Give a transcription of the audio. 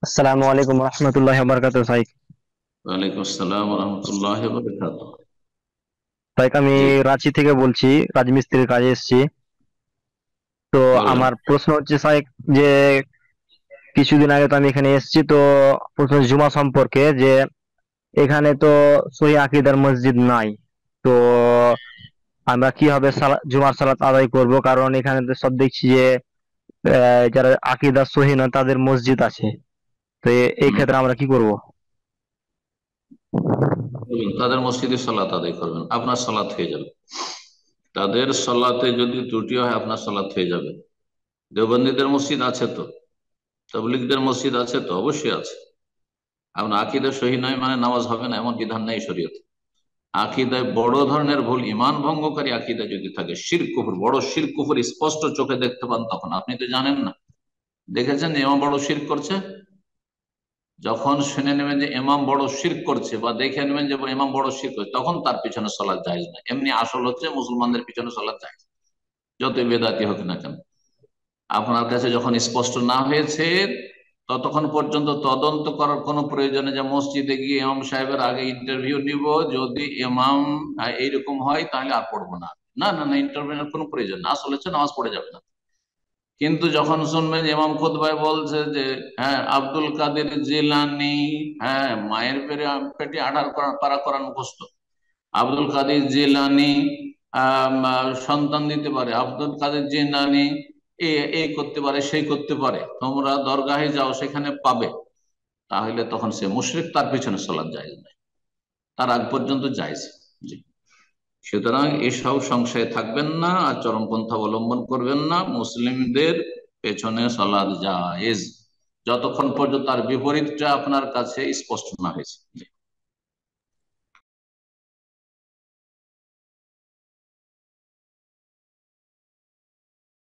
আসসালামু আলাইকুম রহমতুল্লাহ বারকাতুহু সাইক। ওয়ালাইকুম আসসালাম রহমতুল্লাহ বরকাতুহ। সাইক, আমি জি, রাঁচি থেকে বলছি, রাজমিস্ত্রির কাজে এসেছি। তো বলেন। আমার প্রশ্ন হচ্ছে সাইক, যে কিছুদিন আগে তো আমি এখানে এসেছি, তো প্রশ্ন জুমা সম্পর্কে, যে এখানে তো সহি আকীদার মসজিদ নাই। তো আমরা কিভাবে জুমার সালাত আদায় করব? কারণ এখানে তো সব দেখছি যে যারা আকীদা সহি নয় তাদের মসজিদ আছে। তো এই হুম, ক্ষেত্রে আমরা কি করব? বলুন, তাদের মসজিদে সালাত আদায় করবেন, আপনার সালাত হয়ে যাবে। তাদের সালাতে যদি ত্রুটি হয় আপনার সালাত হয়ে যাবে। দেওবন্দীদের মসজিদ আছে তো, তাবলিগদের মসজিদ আছে তো, অবশ্যই আছে। আপনার আকীদা সহি নয় মানে নামাজ হবে না এমন বিধান নেই শরীয়তে। আকীদায় বড় ধরনের ভুল, ঈমান ভঙ্গকারী আকীদা যদি থাকে, শিরক কুফর, বড় শিরক কুফর স্পষ্ট চোখে দেখতে পান, তখন আপনি তো জানেন না, দেখেছেন যে এমন বড় শিরক করছে, যখন শুনে নেবেন যে ইমাম বড় শিরক করছে বা দেখে নেবেন যে ইমাম বড় শিরক করছে, তখন তার পিছনে সলাৎ জায়েজ না। এমনি আসল হচ্ছে মুসলমানদের পিছনে সলাৎ জায়েজ, যতই বেদাতি হোক না কেন। আপনার কাছে যখন স্পষ্ট না হয়েছে ততক্ষণ পর্যন্ত তদন্ত করার কোনো প্রয়োজন নেই, যে মসজিদে গিয়ে ইমাম সাহেবের আগে ইন্টারভিউ নিব, যদি ইমাম এইরকম হয় তাহলে আর পড়বো না। না না না, ইন্টারভিউর কোনো প্রয়োজন না, আসলে হচ্ছে নামাজ পড়ে যাবে না। কিন্তু যখন শুনবেন যে ইমাম খুতবায় বলছে যে হ্যাঁ আব্দুল কাদের জিলানি, হ্যাঁ মায়ের পেটে 18 পারা কোরআন মুখস্থ, আব্দুল কাদের জিলানি সন্তান দিতে পারে, আব্দুল কাদের জিলানি এই করতে পারে সেই করতে পারে, তোমরা দরগাহে যাও সেখানে পাবে, তাহলে তখন সে মুশরিক, তার পিছনে সালাত জায়েজ নাই, তার আগ পর্যন্ত জায়েজ। জি। সুতরাং এসব সংশয়ে থাকবেন না আর চরমপন্থা অবলম্বন করবেন না। মুসলিমদের পেছনে সালাত জায়েজ, যতক্ষণ পর্যন্ত তার বিপরীতটা আপনার কাছে স্পষ্ট না হয়েছে।